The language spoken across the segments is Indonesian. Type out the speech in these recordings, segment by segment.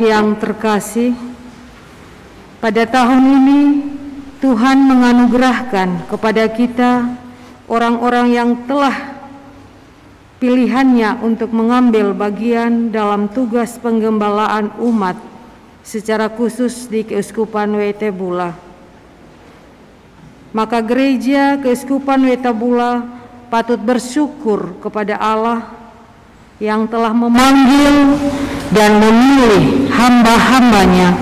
yang terkasih, pada tahun ini Tuhan menganugerahkan kepada kita orang-orang yang telah pilihannya untuk mengambil bagian dalam tugas penggembalaan umat secara khusus di Keuskupan Wetabula. Maka Gereja Keuskupan Wetabula patut bersyukur kepada Allah yang telah memanggil dan memilih hamba-hambanya,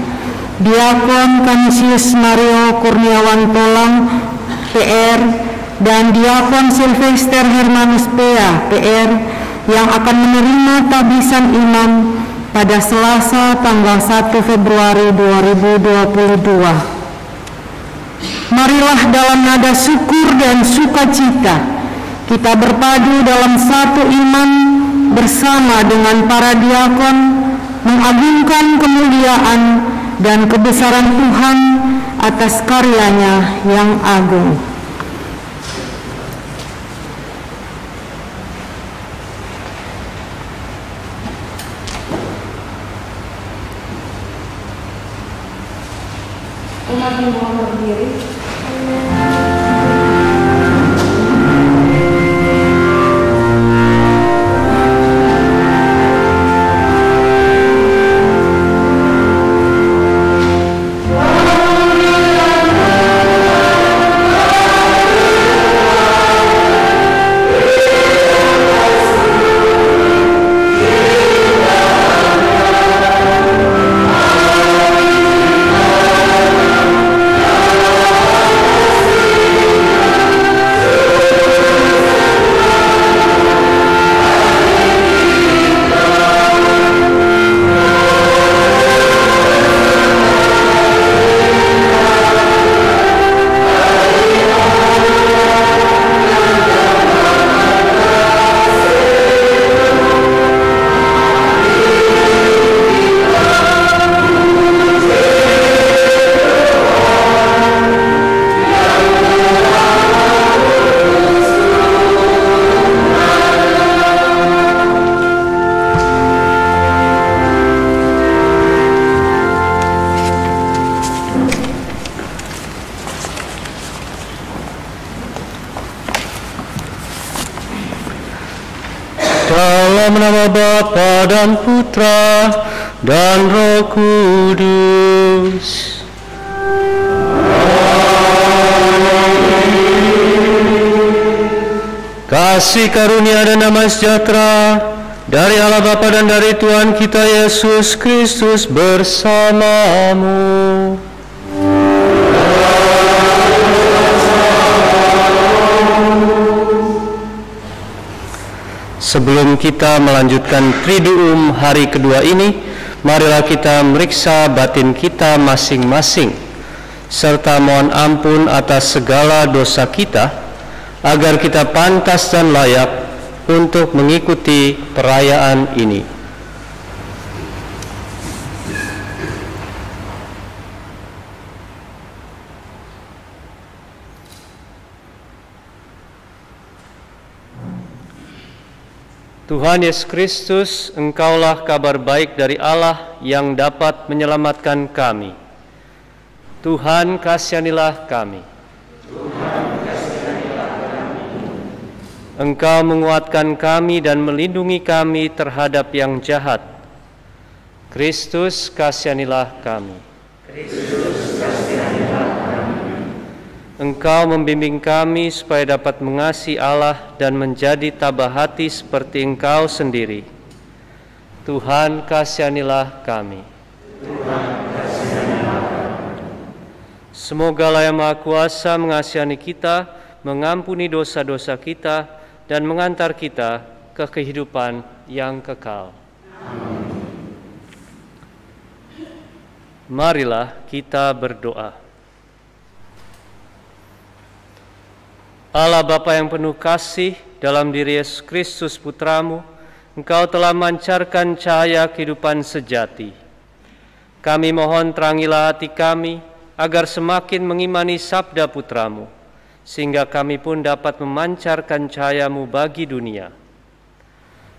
Diakon Kanisius Mario Kurniawan Tolang, PR, dan Diakon Silvester Hermanus Pea, PR, yang akan menerima tabisan imam pada Selasa tanggal 1 Februari 2022. Marilah dalam nada syukur dan sukacita kita berpadu dalam satu iman bersama dengan para diakon mengagungkan kemuliaan dan kebesaran Tuhan atas karyanya yang agung. Umat mohon berdiri. Dalam nama Bapa dan Putra dan Roh Kudus. Kasih karunia dan damai sejahtera dari Allah Bapa dan dari Tuhan kita Yesus Kristus bersamamu. Sebelum kita melanjutkan Triduum hari kedua ini, marilah kita meriksa batin kita masing-masing, serta mohon ampun atas segala dosa kita, agar kita pantas dan layak untuk mengikuti perayaan ini. Tuhan Yesus Kristus, Engkaulah kabar baik dari Allah yang dapat menyelamatkan kami. Tuhan, kasihanilah kami. Tuhan, kasihanilah kami. Engkau menguatkan kami dan melindungi kami terhadap yang jahat. Kristus, kasihanilah kami. Kristus, kasihanilah kami. Engkau membimbing kami supaya dapat mengasihi Allah dan menjadi tabah hati seperti Engkau sendiri. Tuhan, kasihanilah kami. Tuhan, kasihanilah kami. Semoga Allah yang Maha Kuasa mengasihani kita, mengampuni dosa-dosa kita, dan mengantar kita ke kehidupan yang kekal. Amin. Marilah kita berdoa. Allah Bapa yang penuh kasih, dalam diri Yesus Kristus Putramu, Engkau telah memancarkan cahaya kehidupan sejati. Kami mohon terangilah hati kami, agar semakin mengimani sabda Putramu, sehingga kami pun dapat memancarkan cahaya-Mu bagi dunia.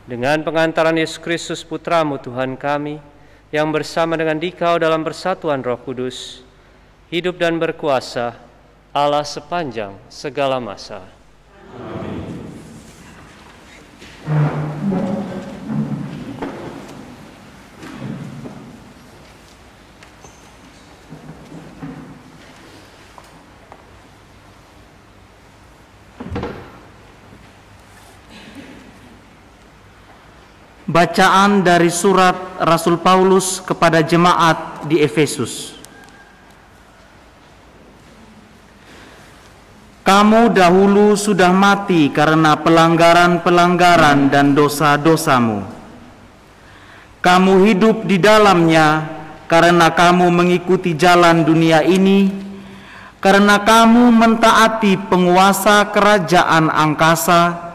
Dengan pengantaran Yesus Kristus Putramu Tuhan kami, yang bersama dengan Dikau dalam persatuan Roh Kudus, hidup dan berkuasa Allah sepanjang segala masa. Amin. Bacaan dari surat Rasul Paulus kepada jemaat di Efesus. Kamu dahulu sudah mati karena pelanggaran-pelanggaran dan dosa-dosamu. Kamu hidup di dalamnya karena kamu mengikuti jalan dunia ini, karena kamu mentaati penguasa kerajaan angkasa,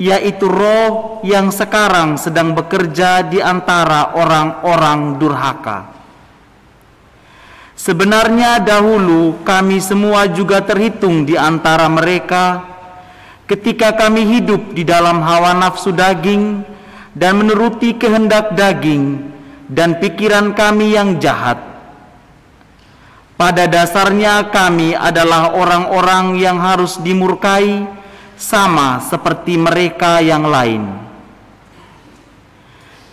yaitu roh yang sekarang sedang bekerja di antara orang-orang durhaka. Sebenarnya dahulu kami semua juga terhitung di antara mereka ketika kami hidup di dalam hawa nafsu daging dan menuruti kehendak daging dan pikiran kami yang jahat. Pada dasarnya kami adalah orang-orang yang harus dimurkai sama seperti mereka yang lain.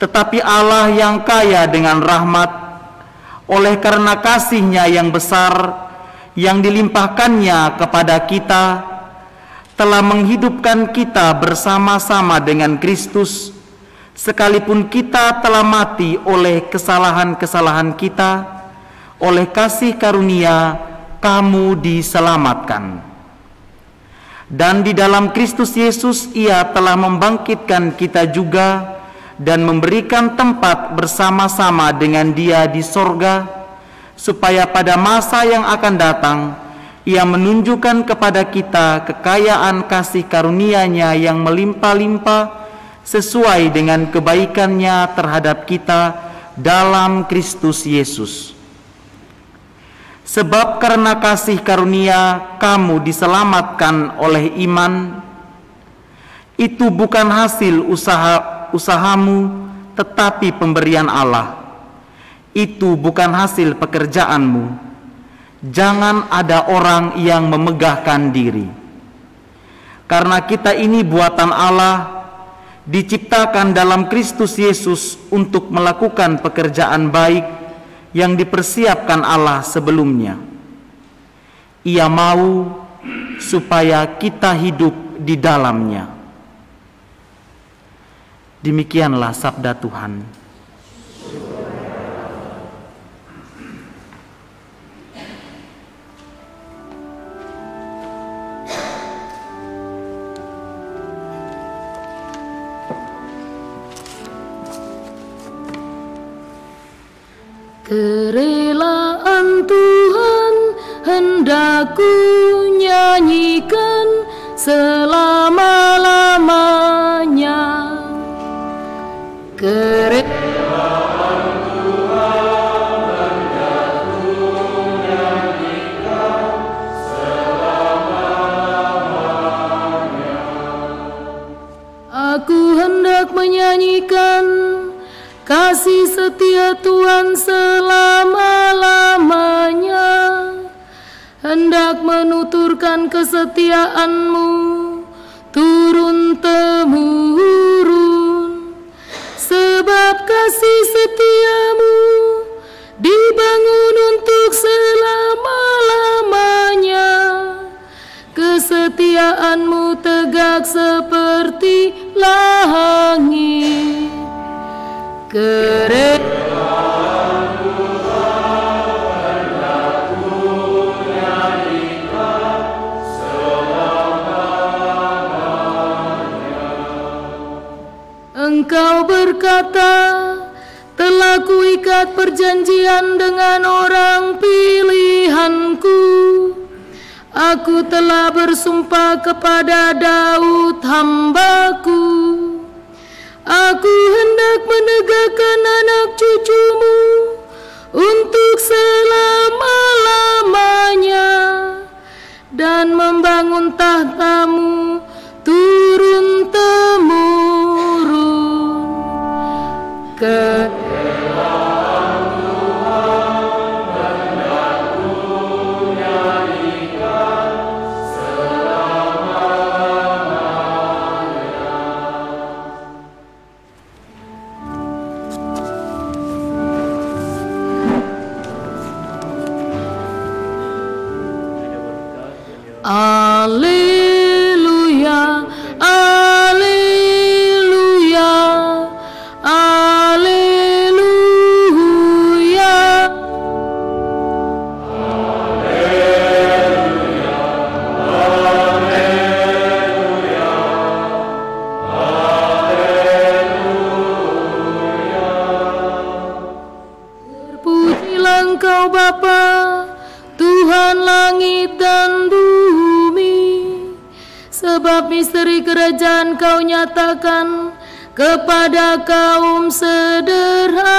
Tetapi Allah yang kaya dengan rahmat, oleh karena kasih-Nya yang besar yang dilimpahkannya kepada kita, telah menghidupkan kita bersama-sama dengan Kristus, sekalipun kita telah mati oleh kesalahan-kesalahan kita. Oleh kasih karunia kamu diselamatkan. Dan di dalam Kristus Yesus Ia telah membangkitkan kita juga dan memberikan tempat bersama-sama dengan Dia di sorga, supaya pada masa yang akan datang Ia menunjukkan kepada kita kekayaan kasih karunia-Nya yang melimpah-limpah sesuai dengan kebaikan-Nya terhadap kita dalam Kristus Yesus. Sebab karena kasih karunia kamu diselamatkan oleh iman. Itu bukan hasil usahamu, tetapi pemberian Allah. Itu bukan hasil pekerjaanmu. Jangan ada orang yang memegahkan diri. Karena kita ini buatan Allah, diciptakan dalam Kristus Yesus untuk melakukan pekerjaan baik yang dipersiapkan Allah sebelumnya. Ia mau supaya kita hidup di dalamnya. Demikianlah sabda Tuhan. Kerelaan Tuhan hendak ku nyanyikan selama-lamanya. Kerelaan Tuhan hendak ku nyanyikan selama-lamanya. Aku hendak menyanyikan kasih setia Tuhan selama-lamanya, hendak menuturkan kesetiaan-Mu turun-temurun. Sebab kasih setia-Mu dibangun untuk selama-lamanya. Kesetiaan-Mu tegak seperti langit. Kerelaan Tuhan hendak ku nyanyikan selama-lamanya. Engkau berkata, telah kuikat perjanjian dengan orang pilihanku. Aku telah bersumpah kepada Daud hamba-Ku. Aku hendak menegakkan anak cucu-Mu untuk selama-lamanya dan membangun tahta-Mu turun-temurun. Kerelaan Engkau Bapa, Tuhan langit dan bumi. Sebab misteri kerajaan Kau nyatakan kepada kaum sederhana.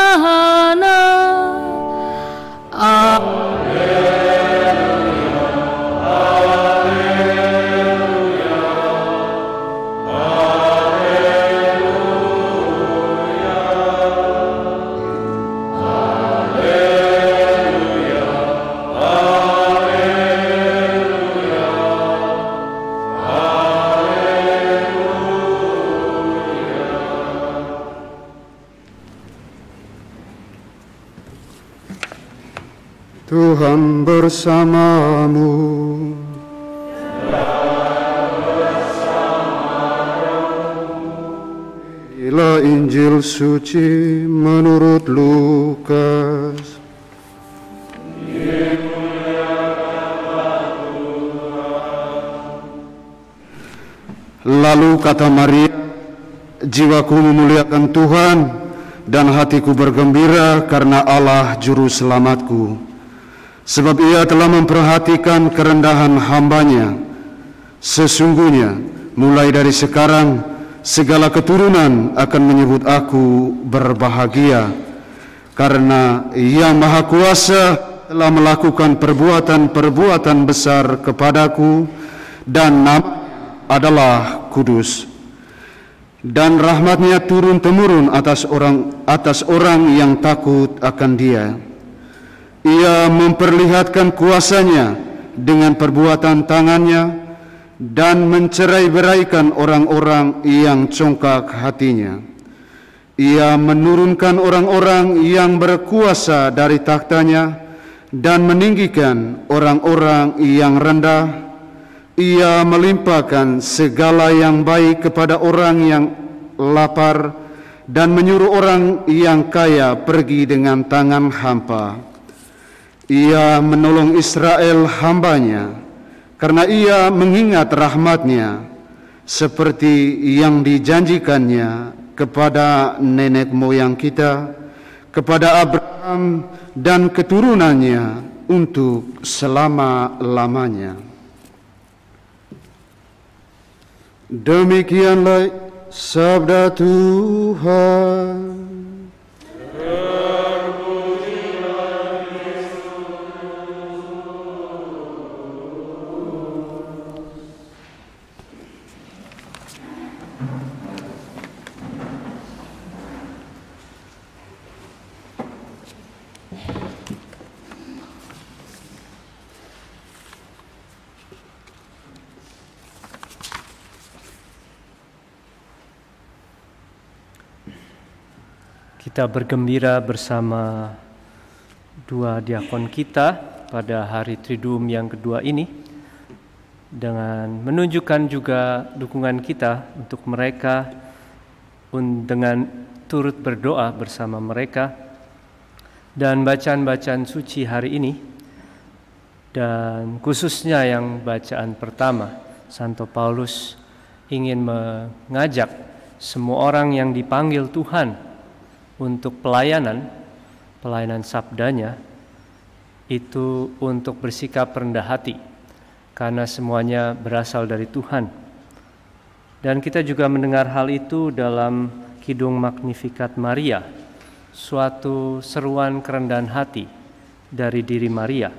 Tuhan bersamamu. Inilah Injil suci menurut Lukas. Lalu kata Maria, jiwaku memuliakan Tuhan dan hatiku bergembira karena Allah juru selamatku. Sebab Ia telah memperhatikan kerendahan hamba-Nya. Sesungguhnya mulai dari sekarang segala keturunan akan menyebut aku berbahagia, karena Yang Maha Kuasa telah melakukan perbuatan-perbuatan besar kepadaku, dan nama adalah kudus. Dan rahmat-Nya turun-temurun atas orang yang takut akan Dia. Ia memperlihatkan kuasa-Nya dengan perbuatan tangan-Nya dan mencerai-beraikan orang-orang yang congkak hatinya. Ia menurunkan orang-orang yang berkuasa dari takhta-Nya dan meninggikan orang-orang yang rendah. Ia melimpahkan segala yang baik kepada orang yang lapar dan menyuruh orang yang kaya pergi dengan tangan hampa. Ia menolong Israel hamba-Nya, karena Ia mengingat rahmat-Nya, seperti yang dijanjikan-Nya kepada nenek moyang kita, kepada Abraham dan keturunannya untuk selama-lamanya. Demikianlah sabda Tuhan. Kita bergembira bersama dua diakon kita pada hari Triduum yang kedua ini dengan menunjukkan juga dukungan kita untuk mereka dengan turut berdoa bersama mereka dan bacaan-bacaan suci hari ini, dan khususnya yang bacaan pertama, Santo Paulus ingin mengajak semua orang yang dipanggil Tuhan untuk pelayanan sabdanya itu untuk bersikap rendah hati, karena semuanya berasal dari Tuhan. Dan kita juga mendengar hal itu dalam Kidung Magnificat Maria, suatu seruan kerendahan hati dari diri Maria.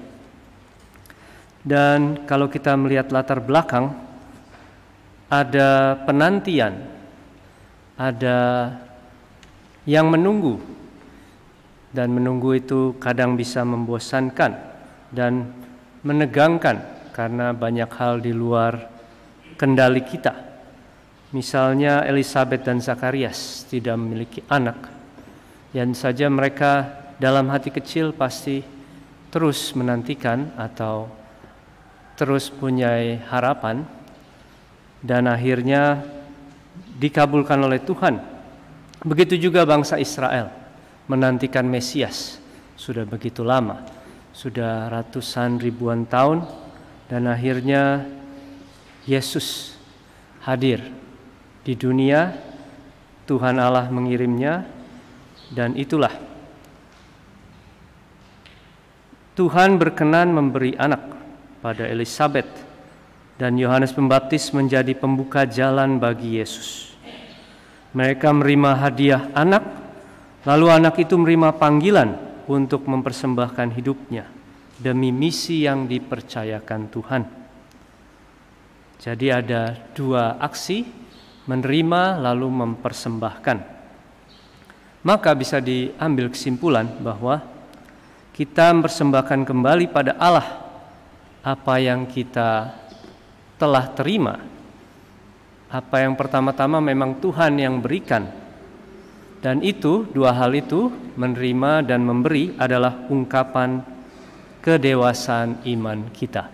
Dan kalau kita melihat latar belakang, ada penantian, ada yang menunggu, dan menunggu itu kadang bisa membosankan dan menegangkan karena banyak hal di luar kendali kita. Misalnya Elisabet dan Zakarias tidak memiliki anak, dan saja mereka dalam hati kecil pasti terus menantikan atau terus punya harapan, dan akhirnya dikabulkan oleh Tuhan. Begitu juga bangsa Israel menantikan Mesias sudah begitu lama, sudah ratusan ribuan tahun, dan akhirnya Yesus hadir di dunia, Tuhan Allah mengirimnya, dan itulah Tuhan berkenan memberi anak pada Elizabeth, dan Yohanes Pembaptis menjadi pembuka jalan bagi Yesus. Mereka menerima hadiah anak, lalu anak itu menerima panggilan untuk mempersembahkan hidupnya demi misi yang dipercayakan Tuhan. Jadi ada dua aksi, menerima lalu mempersembahkan. Maka bisa diambil kesimpulan bahwa kita mempersembahkan kembali pada Allah apa yang kita telah terima. Apa yang pertama-tama memang Tuhan yang berikan. Dan itu, dua hal itu, menerima dan memberi adalah ungkapan kedewasaan iman kita.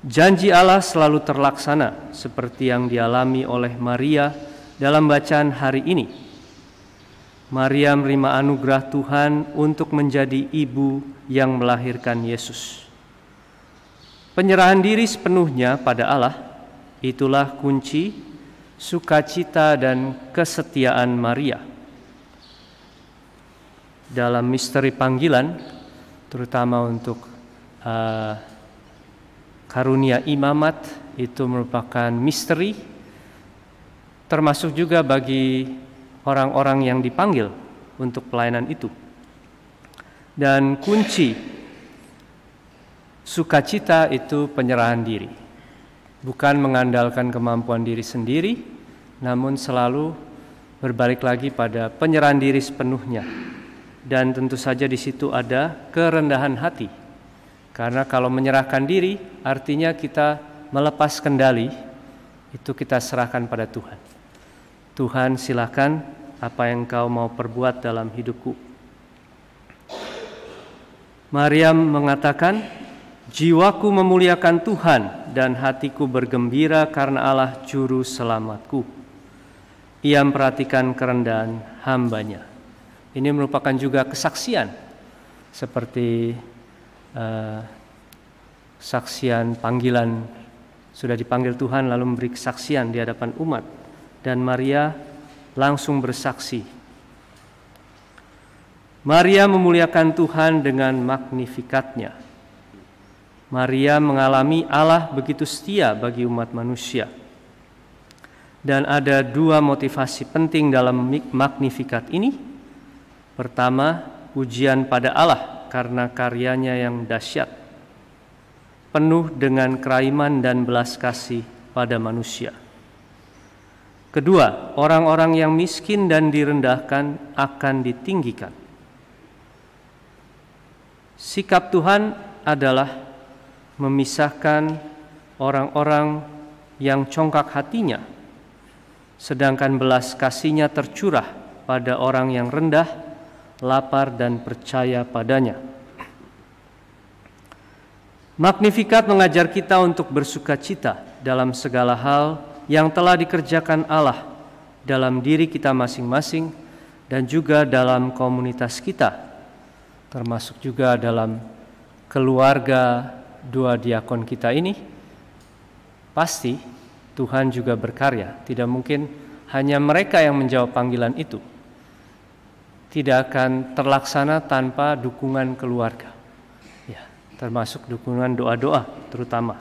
Janji Allah selalu terlaksana seperti yang dialami oleh Maria dalam bacaan hari ini. Maria menerima anugerah Tuhan untuk menjadi ibu yang melahirkan Yesus. Penyerahan diri sepenuhnya pada Allah, itulah kunci sukacita dan kesetiaan Maria. Dalam misteri panggilan, terutama untuk karunia imamat, itu merupakan misteri, termasuk juga bagi orang-orang yang dipanggil untuk pelayanan itu. Dan kunci sukacita itu penyerahan diri, bukan mengandalkan kemampuan diri sendiri, namun selalu berbalik lagi pada penyerahan diri sepenuhnya. Dan tentu saja di situ ada kerendahan hati. Karena kalau menyerahkan diri artinya kita melepas kendali, itu kita serahkan pada Tuhan. Tuhan, silakan apa yang Kau mau perbuat dalam hidupku. Maryam mengatakan, jiwaku memuliakan Tuhan dan hatiku bergembira karena Allah juru selamatku. Ia memperhatikan kerendahan hambanya. Ini merupakan juga kesaksian seperti saksian panggilan, sudah dipanggil Tuhan lalu memberi kesaksian di hadapan umat, dan Maria langsung bersaksi. Maria memuliakan Tuhan dengan magnifikatnya. Maria mengalami Allah begitu setia bagi umat manusia. Dan ada dua motivasi penting dalam magnifikat ini. Pertama, pujian pada Allah karena karyanya yang dahsyat, penuh dengan keraiman dan belas kasih pada manusia. Kedua, orang-orang yang miskin dan direndahkan akan ditinggikan. Sikap Tuhan adalah memisahkan orang-orang yang congkak hatinya, sedangkan belas kasihnya tercurah pada orang yang rendah, lapar dan percaya padanya. Magnifikat mengajar kita untuk bersukacita dalam segala hal yang telah dikerjakan Allah dalam diri kita masing-masing dan juga dalam komunitas kita, termasuk juga dalam keluarga dua diakon kita ini. Pasti Tuhan juga berkarya, tidak mungkin hanya mereka yang menjawab panggilan itu. Tidak akan terlaksana tanpa dukungan keluarga, ya, termasuk dukungan doa-doa terutama.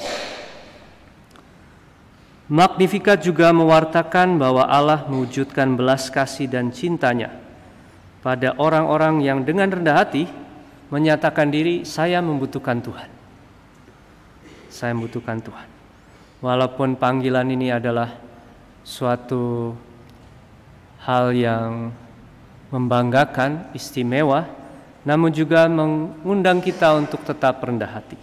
Magnifikat juga mewartakan bahwa Allah mewujudkan belas kasih dan cintanya pada orang-orang yang dengan rendah hati menyatakan diri, saya membutuhkan Tuhan. Saya membutuhkan Tuhan. Walaupun panggilan ini adalah suatu hal yang membanggakan, istimewa, namun juga mengundang kita untuk tetap rendah hati.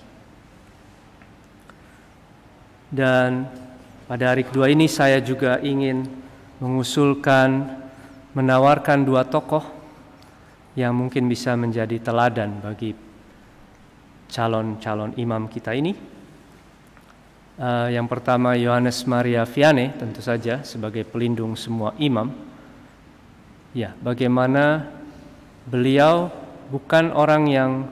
Dan pada hari kedua ini saya juga ingin mengusulkan, menawarkan dua tokoh yang mungkin bisa menjadi teladan bagi calon-calon imam kita ini. Yang pertama Yohanes Maria Vianney, tentu saja sebagai pelindung semua imam. Ya, bagaimana beliau bukan orang yang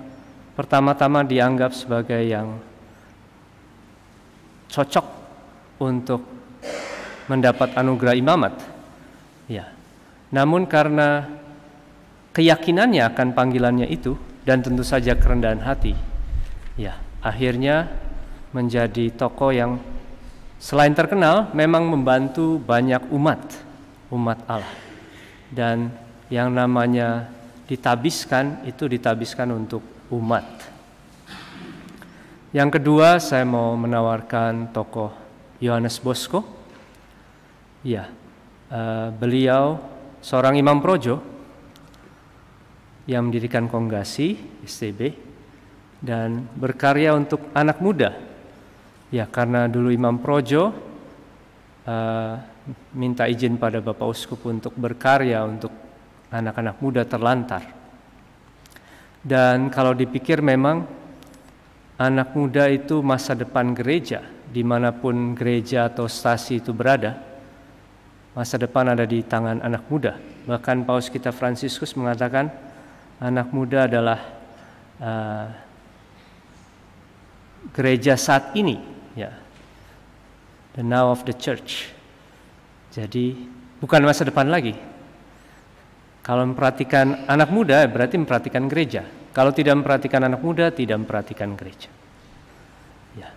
pertama-tama dianggap sebagai yang cocok untuk mendapat anugerah imamat. Ya, namun karena keyakinannya akan panggilannya itu dan tentu saja kerendahan hati, ya akhirnya menjadi tokoh yang selain terkenal memang membantu banyak umat Allah. Dan yang namanya ditabiskan itu ditabiskan untuk umat. Yang kedua, saya mau menawarkan tokoh Yohanes Bosco. Ya, beliau seorang imam projo yang mendirikan Kongregasi STB dan berkarya untuk anak muda. Ya, karena dulu imam projo minta izin pada Bapak Uskup untuk berkarya untuk anak-anak muda terlantar. Dan kalau dipikir memang anak muda itu masa depan gereja, dimanapun gereja atau stasi itu berada, masa depan ada di tangan anak muda. Bahkan Paus kita Fransiskus mengatakan anak muda adalah gereja saat ini, ya, the now of the church. Jadi bukan masa depan lagi. Kalau memperhatikan anak muda berarti memperhatikan gereja. Kalau tidak memperhatikan anak muda, tidak memperhatikan gereja. Ya.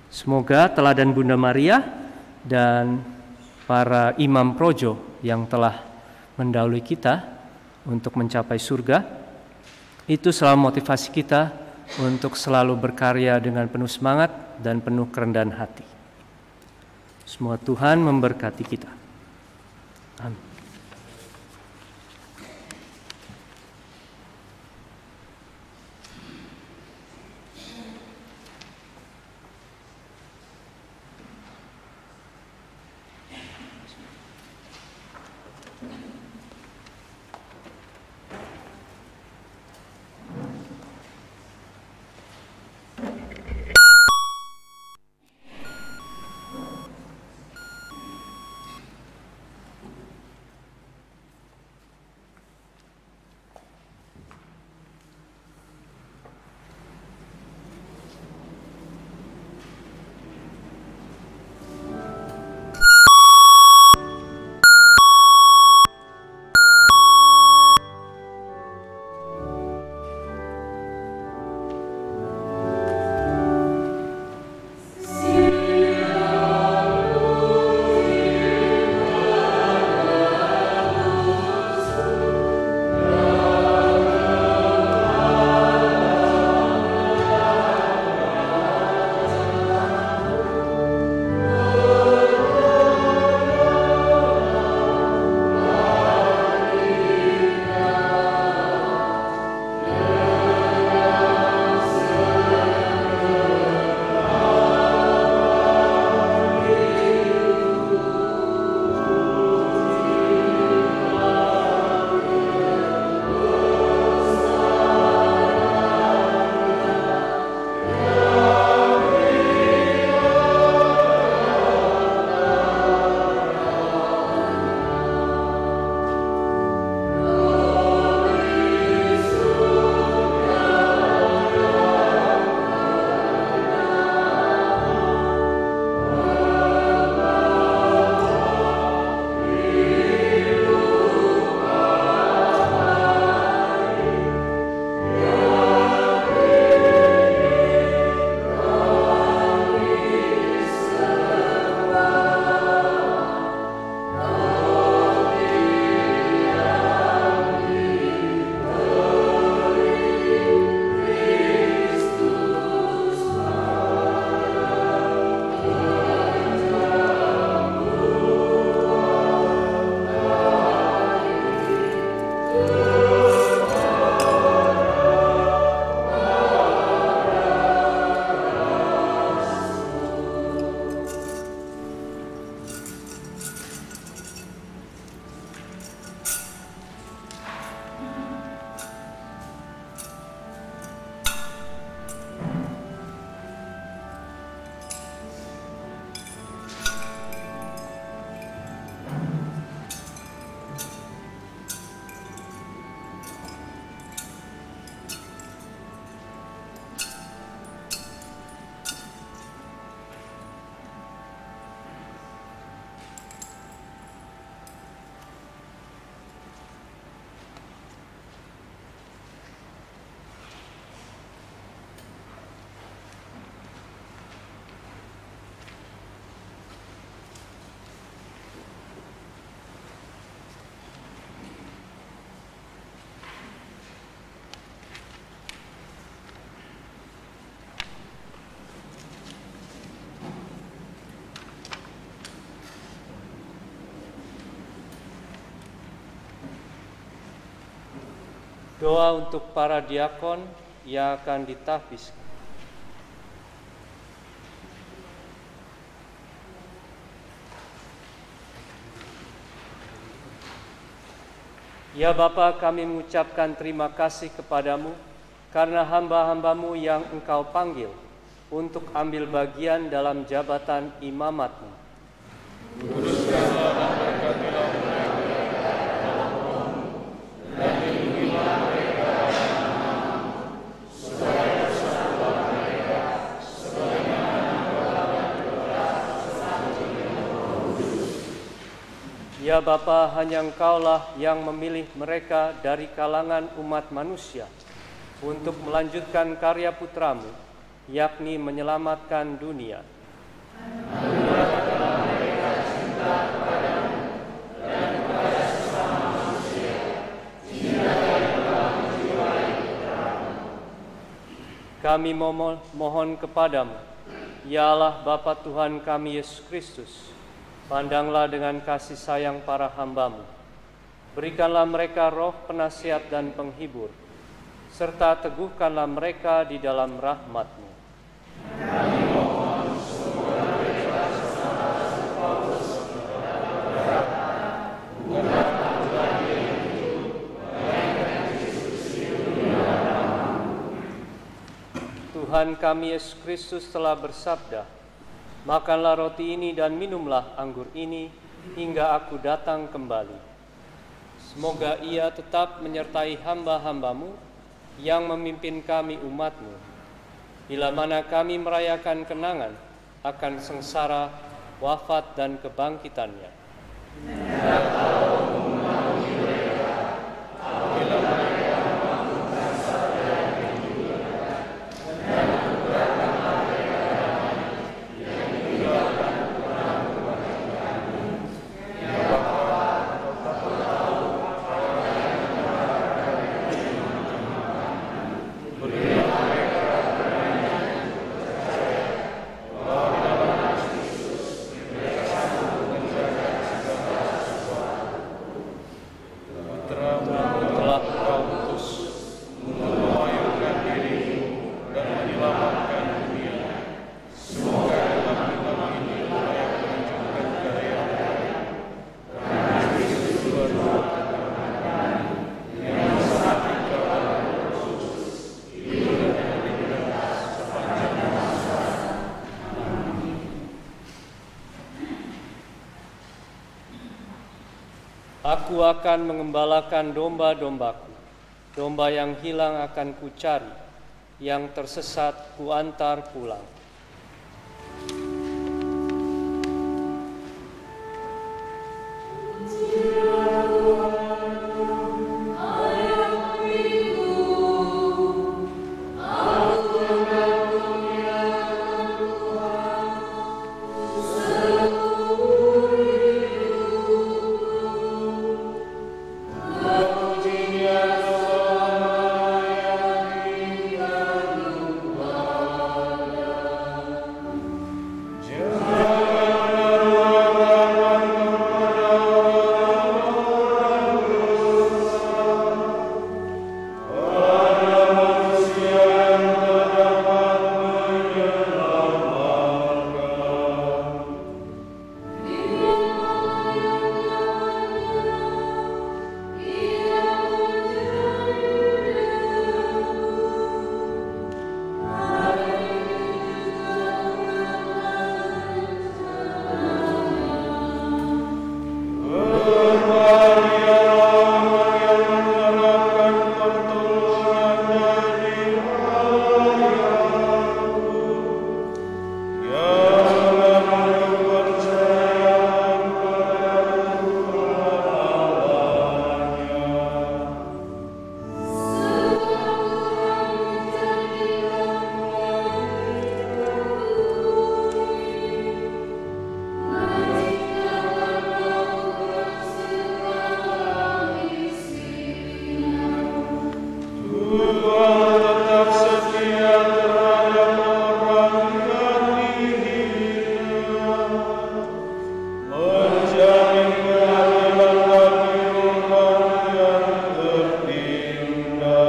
Semoga teladan Bunda Maria dan para imam projo yang telah mendahului kita untuk mencapai surga itu selalu motivasi kita untuk selalu berkarya dengan penuh semangat dan penuh kerendahan hati. Semoga Tuhan memberkati kita. Amin. Doa untuk para diakon yang akan ditahbiskan. Ya Bapa, kami mengucapkan terima kasih kepadamu karena hamba-hambamu yang Engkau panggil untuk ambil bagian dalam jabatan imamat-Mu. Kuduskanlah dan berkatilah mereka dalam roh-Mu, dan lindungilah mereka dalam nama-Mu, supaya bersatulah mereka sebagaimana Engkau telah berdoa sesatu dengan Roh Kudus. Ya Bapa, hanya Engkaulah yang memilih mereka dari kalangan umat manusia untuk melanjutkan karya Putra-Mu, yakni menyelamatkan dunia. Anugerahkanlah mereka cinta kepadamu dan kepada sesama manusia, cinta yang telah menjiwai Putra-Mu. Kami mohon kepadamu, ya Allah Bapa Tuhan kami Yesus Kristus, pandanglah dengan kasih sayang para hamba-Mu. Berikanlah mereka roh penasihat dan penghibur, serta teguhkanlah mereka di dalam rahmat-Mu. Kami mohon semoga mereka bersama Rasul Paulus dapat berkata, bukanlah Tuhan yang hidup, melainkan Kristus hidup di dalam nama-Mu. Tuhan kami Yesus Kristus telah bersabda, makanlah roti ini dan minumlah anggur ini hingga aku datang kembali. Semoga Ia tetap menyertai hamba-hamba-Mu yang memimpin kami umat-Mu, bila mana kami merayakan kenangan akan sengsara, wafat, dan kebangkitannya. Aku akan mengembalakan domba-dombaku, domba yang hilang akan kucari, yang tersesat kuantar pulang. Tertindak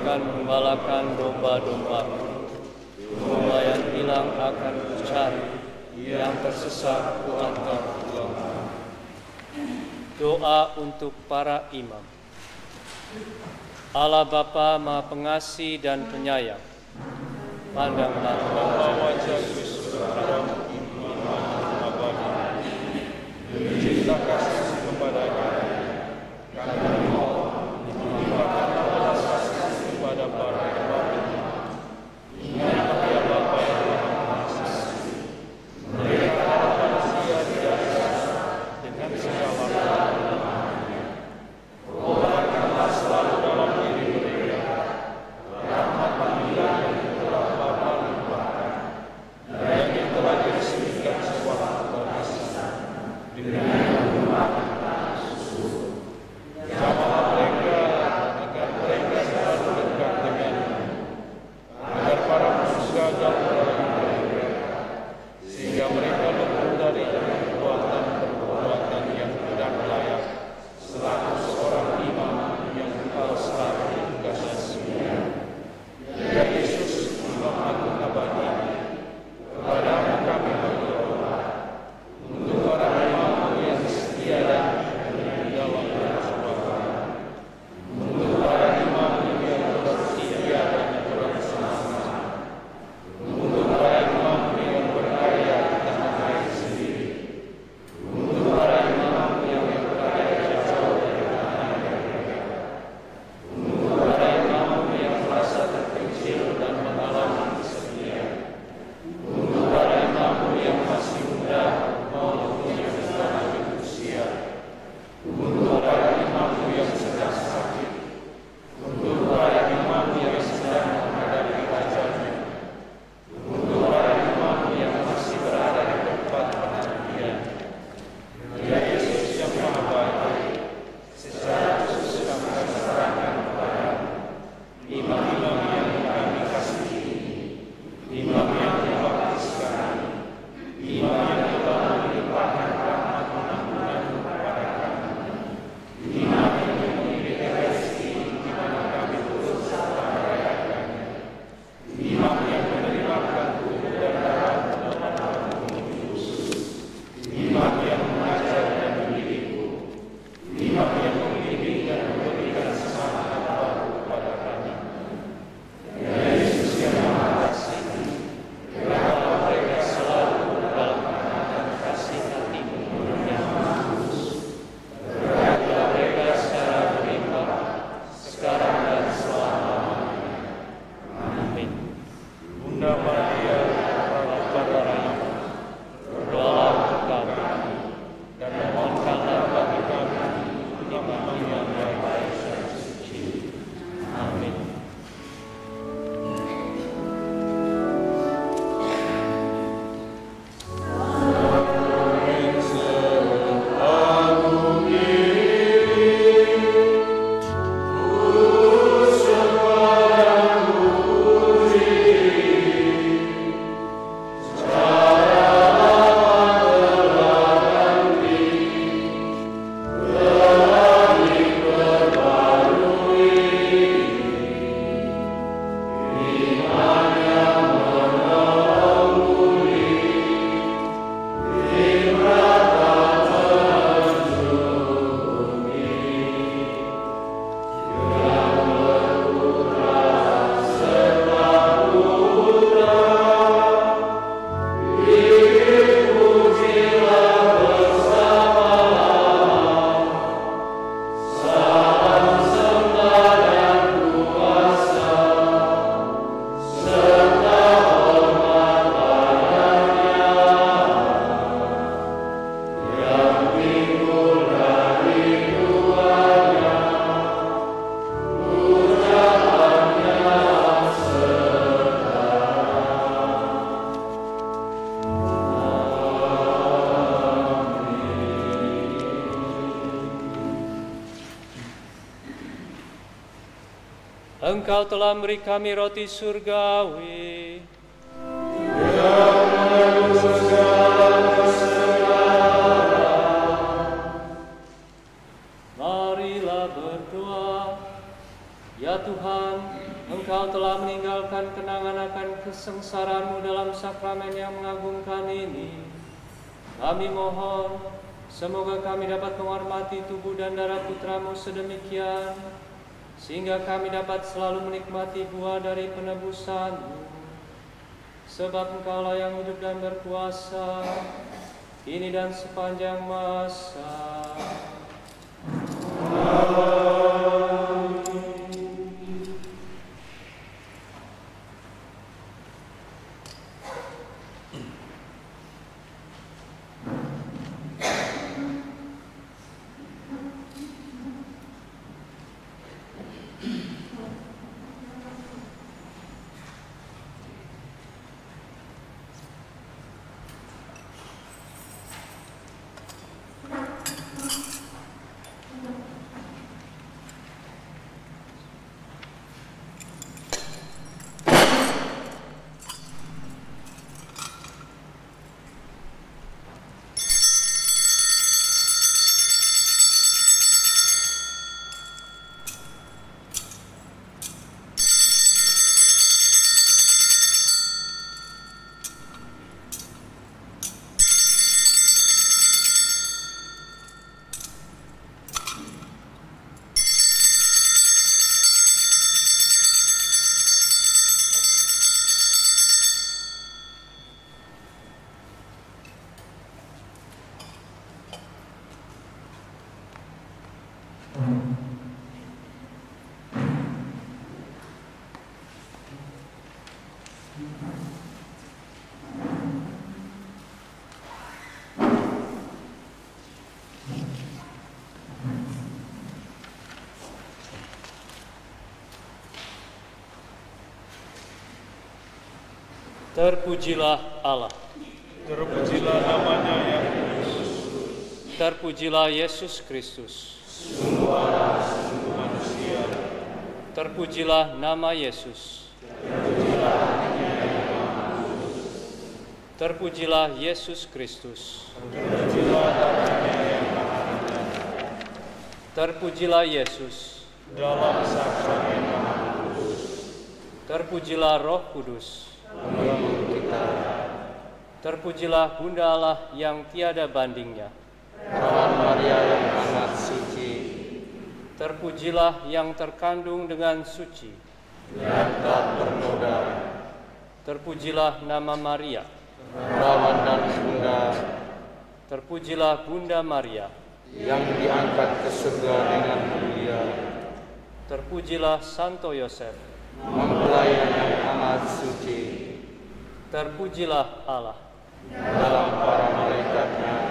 akan menggembalakan domba-domba-Mu. Domba yang hilang akan Kucari, yang tersesat Kuantar pulang. Doa untuk para imam. Allah Bapa Maha Pengasih dan Penyayang, pandanglah wajah Kristus Putra-Mu, iman abadi, cinta kasih kepada kami, karena mau dilimpahkan belas kasih kepada para imam. Ingatlah ya Bapa yang Maha Pengasih, mereka dapat sia-sia dengan segala kelemahannya. Obatkanlah selalu dalam diri mereka rahmat panggilan yang telah Bapa limpahkan dan yang telah diresmikan sewaktu baptisan dengan menggunakan susu. Jamaah mereka agar mereka selalu dekat denganmu, agar para manusia dalam mereka, sehingga mereka lepas dari perbuatan yang tidak layak, selaku seorang imam yang Engkau selalu kasih. Ya Yesus, Imam Agung abadi, kepadamu kami berdoa untuk para imam yang setia dan dalam persoalan, untuk para imam yang bersetia dan bersemangat, untuk para imam yang berkarya di tanah air sendiri, untuk para imam yang berkarya jauh dari tanah air mereka, untuk para imam yang merasa terpencil dan mengalami kesedihan, untuk para imam yang masih muda maupun yang sudah lanjut usia, untuk para imam yang sedang sakit, untuk para imam yang sedang menghadapi ajanya, untuk para imam yang masih berada di tempat penantian. Ya Yesus yang Maha Baik, secara khusus kami serahkan kepadamu imam-imam yang kami kasihi, imam yang dibaptis kami, imam yang telah melimpahkan rahmat pengampunan kepada kami, imam yang memiliki Ekaristi di mana kami turut serta merayakannya, imam yang menerima tubuh dan darah dalam Tuhan Yesus, imam yang mengajar dan mendidikku, imam yang membimbing dan memberikan semangat baru kepada kami. Ya Yesus yang Maha Kasih, biarlah mereka selalu dalam kehangatan kasih hati-Mu yang kudus. Berkatilah mereka secara berlimpah, sekarang dan selama-lamanya. Amin. Bunda Maria, Ratu Rahmat, berdoalah untuk kami, dan mohonkanlah bagi kami imam yang baik dan suci. Amin. Engkau telah memberi kami roti surgawi. Marilah berdoa. Ya Tuhan, Tuhan, Engkau telah meninggalkan kenangan akan kesengsaraanmu dalam sakramen yang mengagumkan ini. Kami mohon, semoga kami dapat menghormati tubuh dan darah Putramu sedemikian, sehingga kami dapat selalu menikmati buah dari penebusan-Mu. Sebab Engkaulah yang hidup dan berkuasa, kini dan sepanjang masa. Terpujilah Allah. Terpujilah namanya yang kudus. Terpujilah Yesus Kristus. Sungguh Allah, sungguh manusia. Terpujilah nama Yesus. Terpujilah nama kudus. Terpujilah Yesus Kristus. Terpujilah namanya yang maha indah. Terpujilah Yesus. Dalam sakramen maha kudus. Terpujilah Roh Kudus. Menghibur kita. Terpujilah Bunda Allah yang tiada bandingnya. Perawan Maria yang amat suci. Terpujilah yang terkandung dengan suci. Yang tak bernoda. Terpujilah nama Maria. Perawan dan Bunda. Terpujilah Bunda Maria. Yang diangkat ke surga dengan mulia. Terpujilah Santo Yosef. Mempelai yang amat suci. Terpujilah Allah. Dalam para malaikatnya.